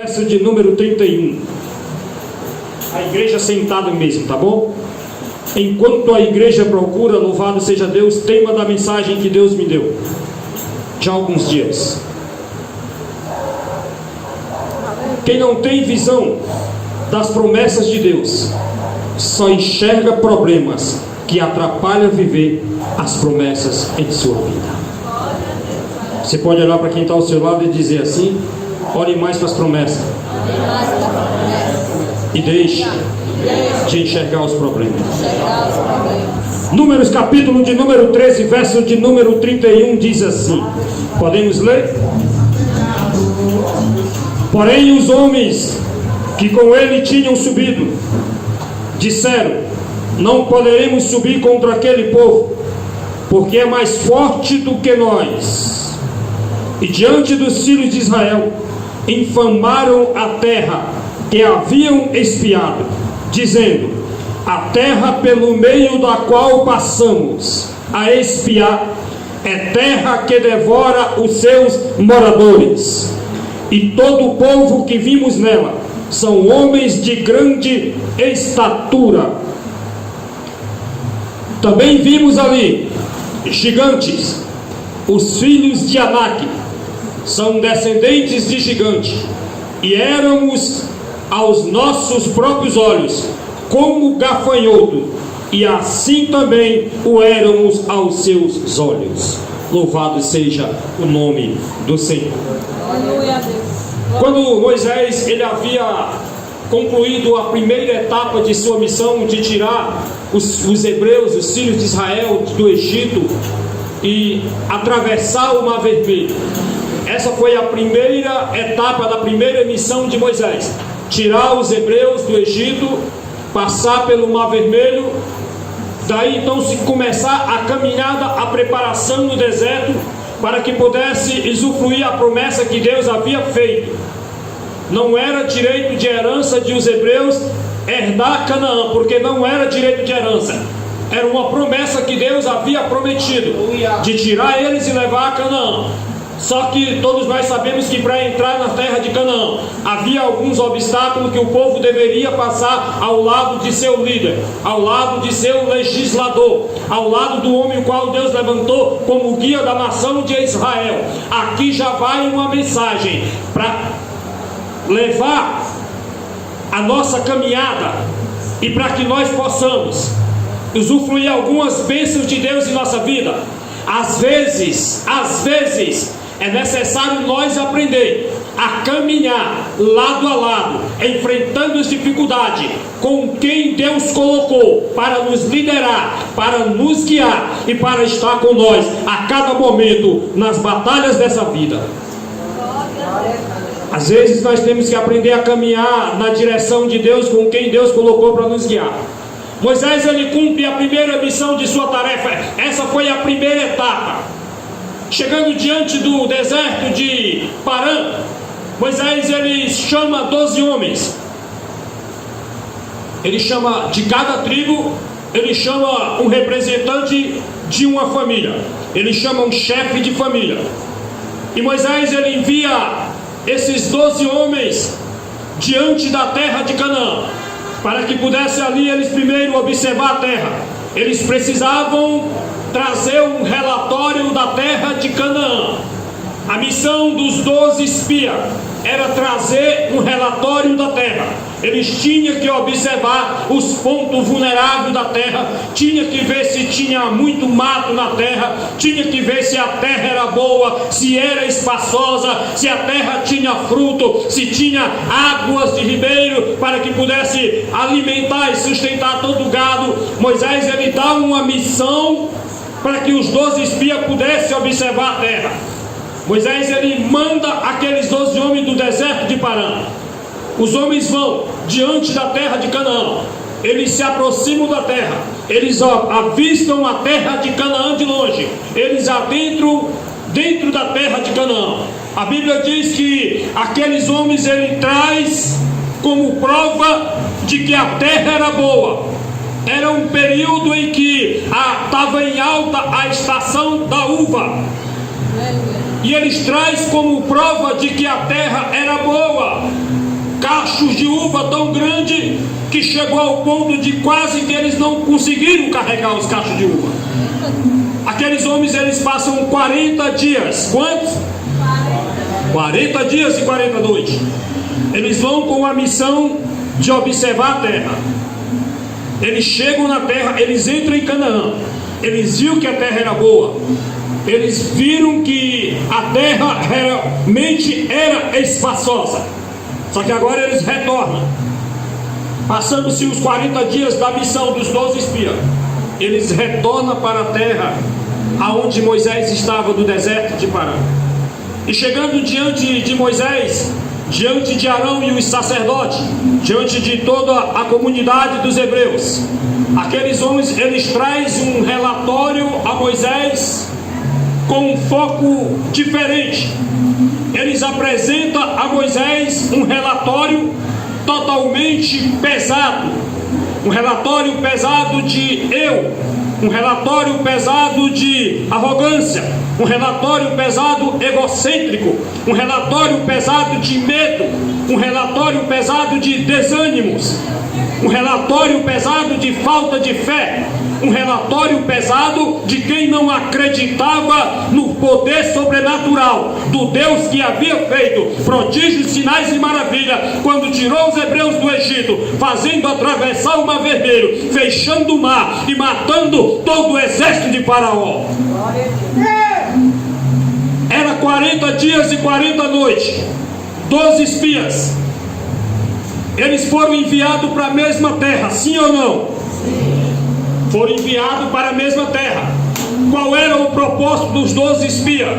Verso de número 31. A igreja sentada mesmo, tá bom? Enquanto a igreja procura, louvado seja Deus, tema da mensagem que Deus me deu já há alguns dias. Quem não tem visão das promessas de Deus só enxerga problemas que atrapalham viver as promessas em sua vida. Você pode olhar para quem está ao seu lado e dizer assim: olhe mais para as promessas e deixe de enxergar os problemas. Números capítulo de número 13, verso de número 31 diz assim, podemos ler? Porém os homens que com ele tinham subido disseram: não poderemos subir contra aquele povo, porque é mais forte do que nós. E diante dos filhos de Israel infamaram a terra que haviam espiado, dizendo: a terra pelo meio da qual passamos a espiar é terra que devora os seus moradores, e todo o povo que vimos nela são homens de grande estatura. Também vimos ali gigantes, os filhos de Anak são descendentes de gigantes, e éramos aos nossos próprios olhos como gafanhoto, e assim também o éramos aos seus olhos. Louvado seja o nome do Senhor. Quando Moisés ele havia concluído a primeira etapa de sua missão de tirar os hebreus, os filhos de Israel do Egito e atravessar o Mar Vermelho, essa foi a primeira etapa da primeira missão de Moisés: tirar os hebreus do Egito, passar pelo Mar Vermelho. Daí então se começar a caminhada, a preparação no deserto, para que pudesse usufruir a promessa que Deus havia feito. Não era direito de herança de os hebreus herdar Canaã, porque não era direito de herança. Era uma promessa que Deus havia prometido, de tirar eles e levar a Canaã. Só que todos nós sabemos que para entrar na terra de Canaã havia alguns obstáculos que o povo deveria passar ao lado de seu líder, ao lado de seu legislador, ao lado do homem o qual Deus levantou como guia da nação de Israel. Aqui já vai uma mensagem para levar a nossa caminhada e para que nós possamos usufruir algumas bênçãos de Deus em nossa vida. Às vezes é necessário nós aprender a caminhar lado a lado, enfrentando as dificuldades com quem Deus colocou para nos liderar, para nos guiar e para estar com nós a cada momento nas batalhas dessa vida. Às vezes nós temos que aprender a caminhar na direção de Deus, com quem Deus colocou para nos guiar. Moisés ele cumpre a primeira missão de sua tarefa. Essa foi a primeira etapa. Chegando diante do deserto de Parã, Moisés ele chama 12 homens. Ele chama de cada tribo, ele chama um representante de uma família, ele chama um chefe de família. E Moisés ele envia esses 12 homens diante da terra de Canaã, para que pudesse ali eles primeiro observar a terra. Eles precisavam trazer um relatório da terra de Canaã. A missão dos 12 espias era trazer um relatório da terra. Eles tinham que observar os pontos vulneráveis da terra, tinha que ver se tinha muito mato na terra, tinha que ver se a terra era boa, se era espaçosa, se a terra tinha fruto, se tinha águas de ribeiro para que pudesse alimentar e sustentar todo o gado. Moisés ele dá uma missão para que os 12 espias pudessem observar a terra. Moisés ele manda aqueles 12 homens do deserto de Parã. Os homens vão diante da terra de Canaã. Eles se aproximam da terra. Eles avistam a terra de Canaã de longe. Eles adentram dentro da terra de Canaã. A Bíblia diz que aqueles homens ele traz como prova de que a terra era boa. Era um período em que estava em alta a estação da uva. E eles trazem como prova de que a terra era boa. de uva tão grande que chegou ao ponto de quase que eles não conseguiram carregar os cachos de uva. Aqueles homens, eles passam 40 dias. Quantos? 40 dias e 40 noites. Eles vão com a missão de observar a terra. Eles chegam na terra, eles entram em Canaã. Eles viram que a terra era boa. Eles viram que a terra realmente era espaçosa. Só que agora eles retornam. Passando-se os 40 dias da missão dos 12 espias, eles retornam para a terra aonde Moisés estava, do deserto de Parã. E chegando diante de Moisés, diante de Arão e os sacerdotes, diante de toda a comunidade dos hebreus, aqueles homens, eles trazem um relatório a Moisés com um foco diferente. Eles apresentam a Moisés um relatório totalmente pesado, um relatório pesado de eu, um relatório pesado de arrogância, um relatório pesado egocêntrico, um relatório pesado de medo, um relatório pesado de desânimos, um relatório pesado de falta de fé, um relatório pesado de quem não acreditava no poder sobrenatural do Deus que havia feito prodígios, sinais e maravilhas quando tirou os hebreus do Egito, fazendo atravessar o mar vermelho, fechando o mar e matando todo o exército de Faraó. Era 40 dias e 40 noites, 12 espias. Eles foram enviados para a mesma terra, sim ou não? Foram enviados para a mesma terra. Qual era o propósito dos 12 espias?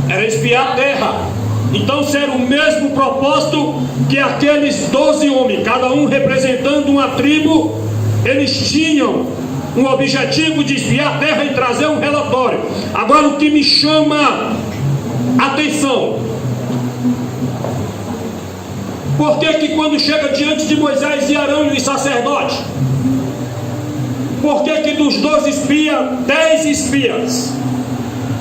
Era espiar a terra. Então, se era o mesmo propósito que aqueles 12 homens, cada um representando uma tribo, eles tinham um objetivo de espiar a terra e trazer um relatório. Agora, o que me chama a atenção: por que quando chega diante de Moisés e Arão e os sacerdotes, por que dos 12 espias, 10 espias,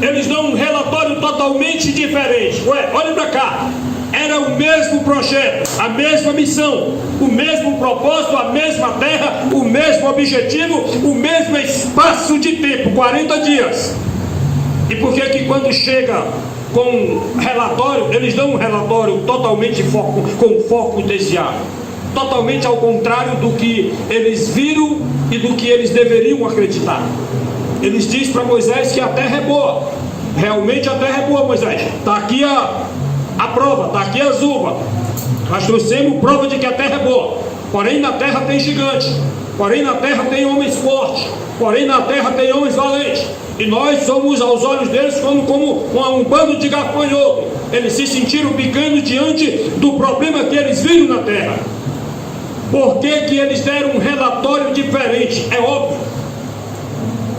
eles dão um relatório totalmente diferente? Ué, olha para cá. Era o mesmo projeto, a mesma missão, o mesmo propósito, a mesma terra, o mesmo objetivo, o mesmo espaço de tempo, 40 dias. E por que quando chega com relatório, eles dão um relatório totalmente com foco desviado, totalmente ao contrário do que eles viram e do que eles deveriam acreditar? Eles dizem para Moisés que a terra é boa. Realmente a terra é boa, Moisés. Está aqui a prova, está aqui as uvas. Nós trouxemos prova de que a terra é boa. Porém na terra tem gigante, porém na terra tem homens fortes, porém na terra tem homens valentes. E nós somos aos olhos deles como um bando de gafanhotos. Eles se sentiram pequenos diante do problema que eles viram na terra. Por que eles deram um relatório diferente? É óbvio.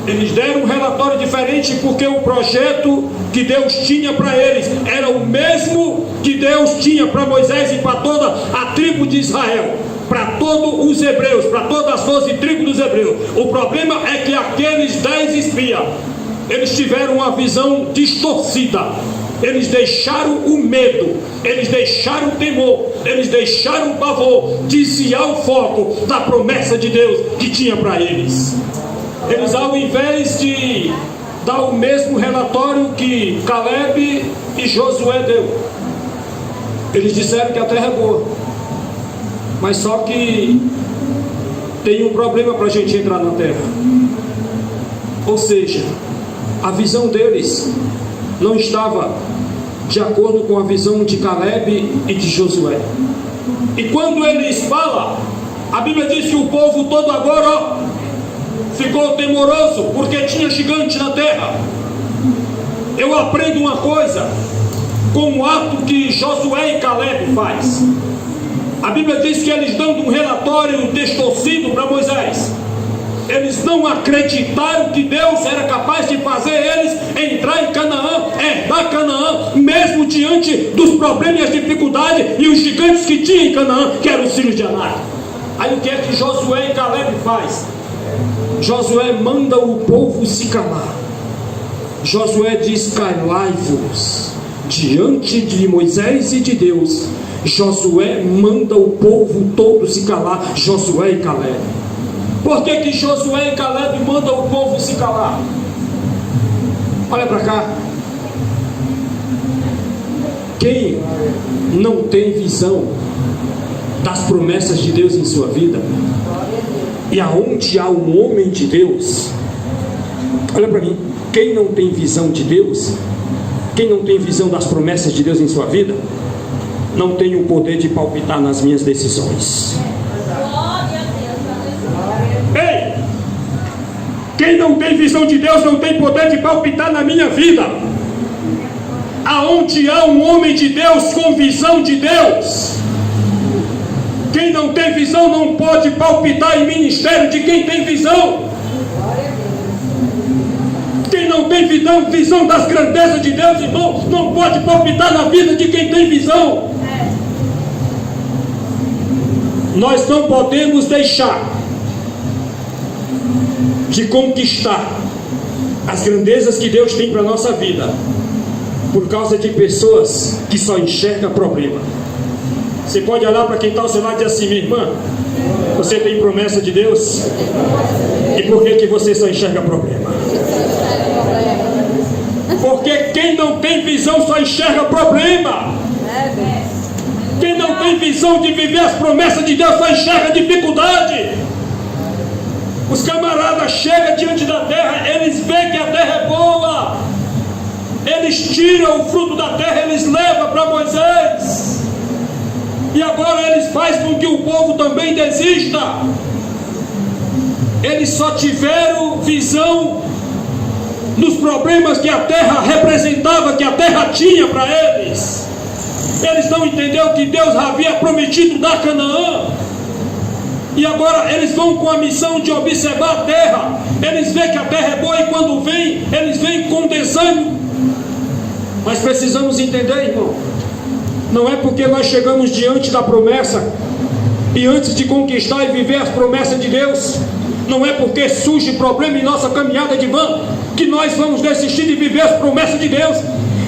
Eles deram um relatório diferente porque o projeto que Deus tinha para eles era o mesmo que Deus tinha para Moisés e para toda a tribo de Israel, para todos os hebreus, para todas as 12 tribos dos hebreus. O problema é que aqueles 10 espias, eles tiveram uma visão distorcida. Eles deixaram o medo, eles deixaram o temor, eles deixaram o pavor desviar o foco da promessa de Deus que tinha para eles. Eles, ao invés de dar o mesmo relatório que Caleb e Josué deu, eles disseram que a terra é boa. Mas só que tem um problema para a gente entrar na terra. Ou seja, a visão deles não estava de acordo com a visão de Caleb e de Josué. E quando eles falam, a Bíblia diz que o povo todo agora ficou temoroso porque tinha gigante na terra. Eu aprendo uma coisa com o ato que Josué e Caleb faz. A Bíblia diz que eles dando um relatório distorcido para Moisés, eles não acreditaram que Deus era capaz de fazer eles entrar em Canaã, herdar Canaã, mesmo diante dos problemas e as dificuldades e os gigantes que tinha em Canaã, que eram os filhos de Anak. Aí o que é que Josué e Caleb faz? Josué manda o povo se calar. Josué diz: calai-vos, diante de Moisés e de Deus, Josué manda o povo todo se calar, Josué e Caleb. Por que Josué e Caleb mandam o povo se calar? Olha para cá. Quem não tem visão das promessas de Deus em sua vida, e aonde há um homem de Deus, olha para mim, quem não tem visão de Deus, quem não tem visão das promessas de Deus em sua vida, não tem o poder de palpitar nas minhas decisões. Ei! Quem não tem visão de Deus não tem poder de palpitar na minha vida. Aonde há um homem de Deus com visão de Deus, quem não tem visão não pode palpitar em ministério de quem tem visão. Quem não tem visão das grandezas de Deus, irmão, não pode palpitar na vida de quem tem visão. Nós não podemos deixar de conquistar as grandezas que Deus tem para a nossa vida por causa de pessoas que só enxergam problema. Você pode olhar para quem está ao seu lado e dizer assim: minha irmã, você tem promessa de Deus? E por que você só enxerga problema? Porque quem não tem visão só enxerga problema. Quem não tem visão de viver as promessas de Deus só enxerga dificuldade. Os camaradas chegam diante da terra, eles veem que a terra é boa, eles tiram o fruto da terra, eles levam para Moisés, e agora eles fazem com que o povo também desista. Eles só tiveram visão dos problemas que a terra representava, que a terra tinha para eles. Eles não entenderam que Deus havia prometido dar Canaã, e agora eles vão com a missão de observar a terra. Eles veem que a terra é boa, e quando vêm, eles vêm com desânimo. Mas precisamos entender, irmão, não é porque nós chegamos diante da promessa, e antes de conquistar e viver as promessas de Deus, não é porque surge problema em nossa caminhada de vã, que nós vamos desistir de viver as promessas de Deus.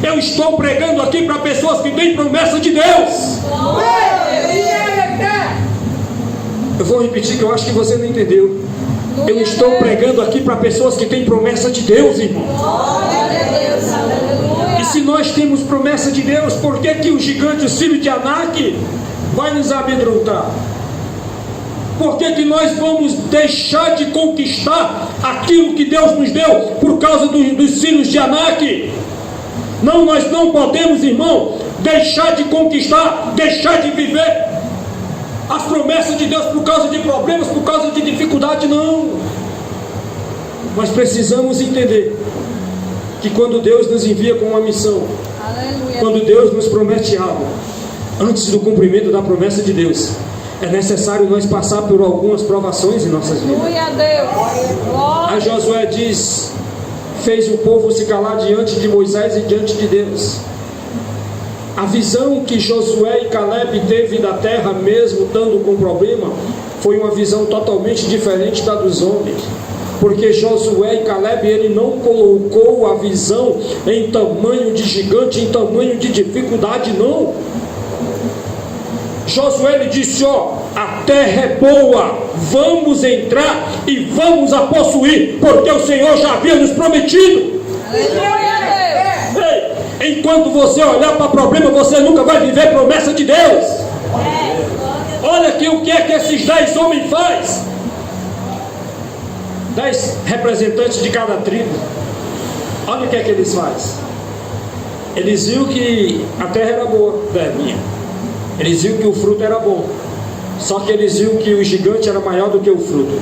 Eu estou pregando aqui para pessoas que têm promessa de Deus. Eu vou repetir, que eu acho que você não entendeu. Eu estou pregando aqui para pessoas que têm promessa de Deus, irmão. E se nós temos promessa de Deus, por que o gigante, o filho de Anak, vai nos amedrontar? Por que nós vamos deixar de conquistar aquilo que Deus nos deu por causa dos filhos de Anak? Não, nós não podemos, irmão, deixar de conquistar, deixar de viver as promessas de Deus por causa de problemas, por causa de dificuldade, não. Nós precisamos entender que quando Deus nos envia com uma missão, aleluia, quando Deus nos promete algo, antes do cumprimento da promessa de Deus, é necessário nós passar por algumas provações em nossas vidas. Aleluia, Deus. Aí Josué diz: fez o povo se calar diante de Moisés e diante de Deus. A visão que Josué e Caleb teve da terra, mesmo estando com problema, foi uma visão totalmente diferente da dos homens. Porque Josué e Caleb, ele não colocou a visão em tamanho de gigante, em tamanho de dificuldade, não. Josué, ele disse: ó, a terra é boa, vamos entrar e vamos a possuir, porque o Senhor já havia nos prometido. Ei, enquanto você olhar para o problema, você nunca vai viver promessa de Deus. Olha aqui o que é que esses 10 homens fazem. 10 representantes de cada tribo. Olha o que é que eles fazem. Eles viram que a terra era boa, minha. Eles viram que o fruto era bom. Só que eles viram que o gigante era maior do que o fruto.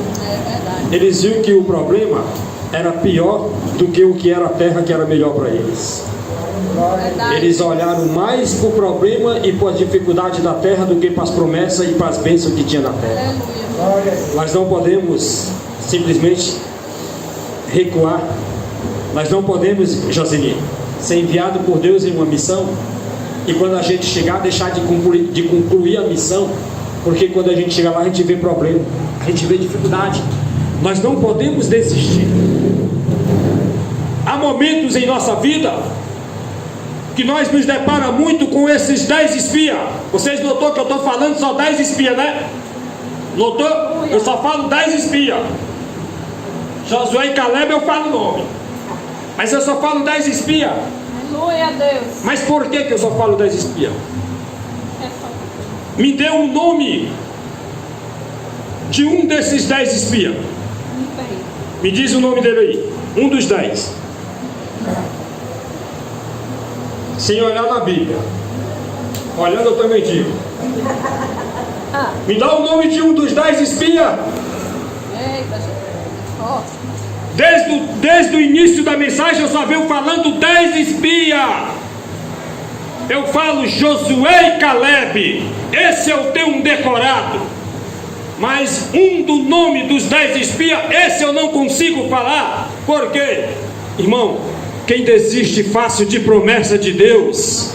Eles viram que o problema era pior do que o que era a terra, que era melhor para eles. Eles olharam mais para o problema e para a dificuldade da terra do que para as promessas e para as bênçãos que tinha na terra. Nós não podemos simplesmente recuar. Nós não podemos, Josinha, ser enviado por Deus em uma missão e quando a gente chegar, deixar de concluir a missão, porque quando a gente chega lá, a gente vê problema, a gente vê dificuldade. Nós não podemos desistir. Há momentos em nossa vida que nós nos depara muito com esses 10 espias. Vocês notou que eu estou falando só 10 espias, né? Notou? Eu só falo 10 espias. Josué e Caleb eu falo o nome, mas eu só falo 10 espias. Aleluia a Deus. Mas por que eu só falo 10 espias? Me dê um nome de um desses 10 espias. Me diz o nome dele aí. Um dos 10. Sem olhar na Bíblia. Olhando eu também digo. Me dá o nome de um dos 10 espias. Eita, oh. Desde o início da mensagem eu só venho falando 10 espias. Eu falo Josué e Caleb. Esse eu tenho um decorado. Mas um do nome dos 10 espias, esse eu não consigo falar. Por quê? Irmão, quem desiste fácil de promessa de Deus,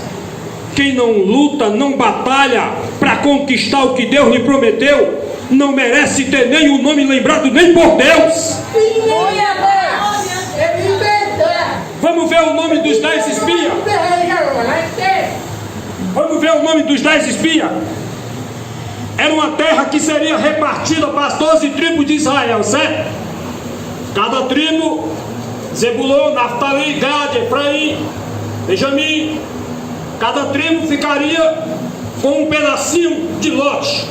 quem não luta, não batalha para conquistar o que Deus lhe prometeu, não merece ter nem o nome lembrado nem por Deus. Vamos ver o nome dos 10 espias. Vamos ver o nome dos 10 espias. Era uma terra que seria repartida para as 12 tribos de Israel, certo? Cada tribo, Zebulon, Naftali, Gad, Efraim, Benjamim, cada tribo ficaria com um pedacinho de lote.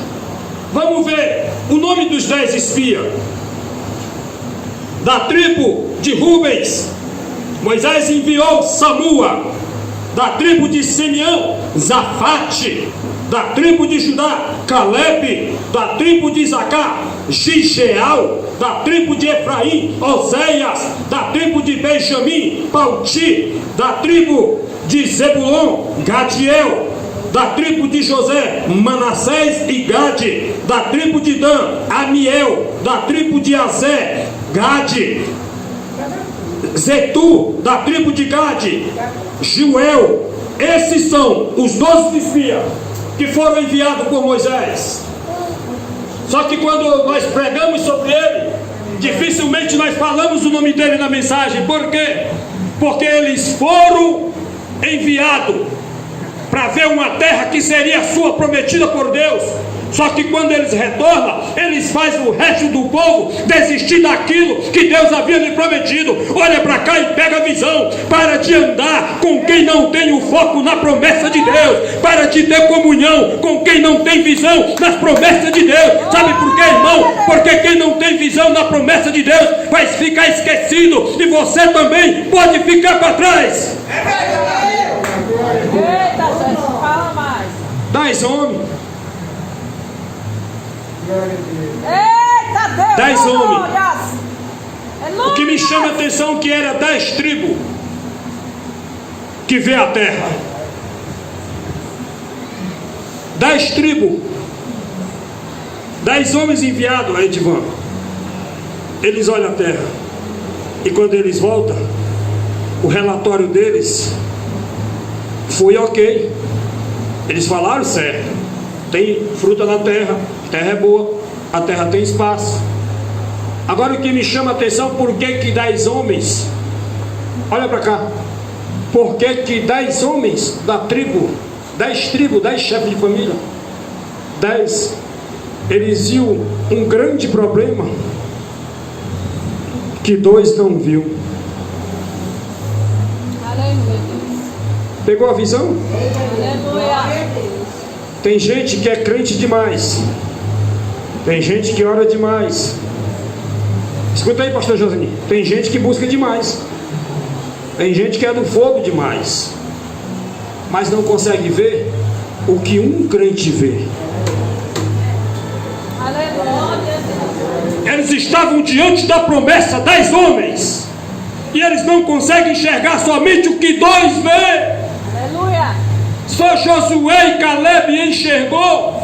Vamos ver o nome dos 10 espias. Da tribo de Rubens, Moisés enviou Samua. Da tribo de Simeão, Zafate. Da tribo de Judá, Caleb. Da tribo de Isacar, Gigeal. Da tribo de Efraim, Oséias. Da tribo de Benjamim, Palti. Da tribo de Zebulon, Gadiel. Da tribo de José, Manassés e Gade. Da tribo de Dan, Amiel. Da tribo de Azé, Gade. Zetu, da tribo de Gade, Juel. Esses são os 12 espias que foram enviados por Moisés. Só que quando nós pregamos sobre ele, dificilmente nós falamos o nome dele na mensagem. Por quê? Porque eles foram enviados para ver uma terra que seria sua, prometida por Deus. Só que quando eles retornam, eles fazem o resto do povo desistir daquilo que Deus havia lhe prometido. Olha para cá e pega a visão. Para de andar com quem não tem o foco na promessa de Deus. Para de ter comunhão com quem não tem visão nas promessas de Deus. Sabe por quê, irmão? Porque quem não tem visão na promessa de Deus vai ficar esquecido. E você também pode ficar para trás. Eita, Jesus, fala mais. 10 homens. Eita Deus! 10 homens. Aleluia. O que me chama a atenção é que era 10 tribos que vê a terra. 10 tribos. 10 homens enviados a Edvan. Eles olham a terra. E quando eles voltam, o relatório deles foi ok. Eles falaram certo. Tem fruta na terra, a terra é boa, a terra tem espaço. Agora o que me chama a atenção, por que 10 homens, olha para cá, por que 10 homens da tribo, 10 tribos, 10 chefes de família, 10, eles viam um grande problema que 2 não viu. Aleluia. Pegou a visão? Aleluia. Tem gente que é crente demais. Tem gente que ora demais. Escuta aí, pastor José. Tem gente que busca demais. Tem gente que é do fogo demais. Mas não consegue ver o que um crente vê. Aleluia. Eles estavam diante da promessa, 10 homens. E eles não conseguem enxergar somente o que 2 vê. Aleluia. Só Josué e Caleb enxergou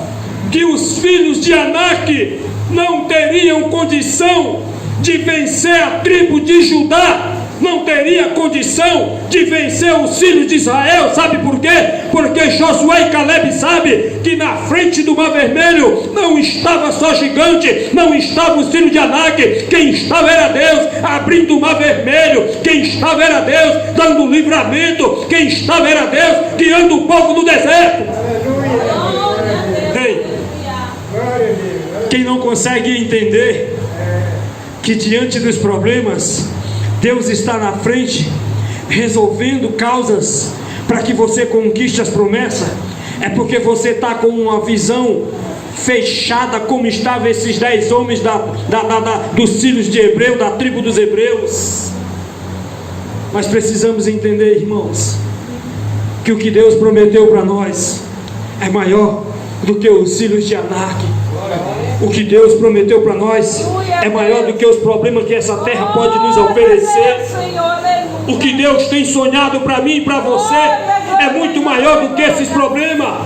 que os filhos de Anak não teriam condição de vencer a tribo de Judá, não teria condição de vencer os filhos de Israel. Sabe por quê? Porque Josué e Caleb sabem que na frente do Mar Vermelho não estava só gigante, não estava os filhos de Anak. Quem estava era Deus abrindo o Mar Vermelho, quem estava era Deus dando livramento, quem estava era Deus guiando o povo no deserto. Ei, quem não consegue entender que diante dos problemas Deus está na frente resolvendo causas para que você conquiste as promessas, é porque você está com uma visão fechada, como estavam esses 10 homens dos filhos de Hebreu, da tribo dos Hebreus. Mas precisamos entender, irmãos, que o que Deus prometeu para nós é maior do que os filhos de Anak. O que Deus prometeu para nós é maior do que os problemas que essa terra pode nos oferecer. O que Deus tem sonhado para mim e para você é muito maior do que esses problemas.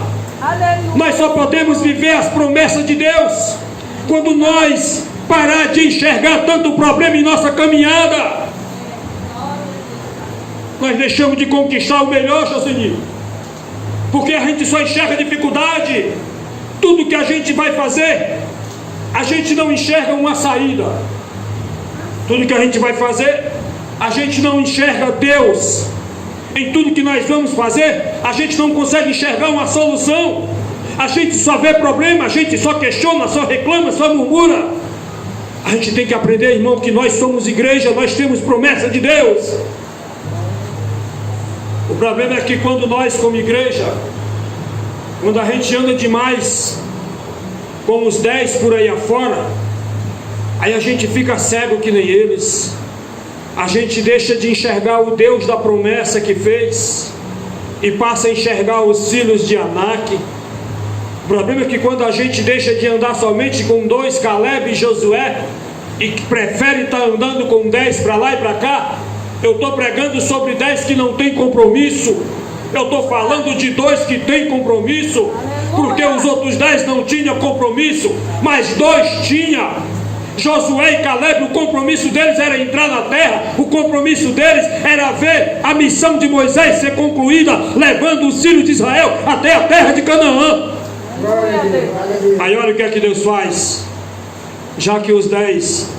Nós só podemos viver as promessas de Deus quando nós parar de enxergar tanto problema em nossa caminhada. Nós deixamos de conquistar o melhor, Josenil, porque a gente só enxerga dificuldade. Tudo que a gente vai fazer, a gente não enxerga uma saída. Tudo que a gente vai fazer, a gente não enxerga Deus. Em tudo que nós vamos fazer, a gente não consegue enxergar uma solução. A gente só vê problema, a gente só questiona, só reclama, só murmura. A gente tem que aprender, irmão, que nós somos igreja, nós temos promessa de Deus. O problema é que quando nós, como igreja, quando a gente anda demais com os 10 por aí afora, aí a gente fica cego que nem eles. A gente deixa de enxergar o Deus da promessa que fez e passa a enxergar os filhos de Anak. O problema é que quando a gente deixa de andar somente com 2, Caleb e Josué, e que prefere estar andando com 10 para lá e para cá, eu estou pregando sobre 10 que não tem compromisso. Eu estou falando de 2 que tem compromisso, porque os outros 10 não tinham compromisso, mas 2 tinham. Josué e Caleb, o compromisso deles era entrar na terra, o compromisso deles era ver a missão de Moisés ser concluída, levando os filhos de Israel até a terra de Canaã. Aí olha o que é que Deus faz. Já que os 10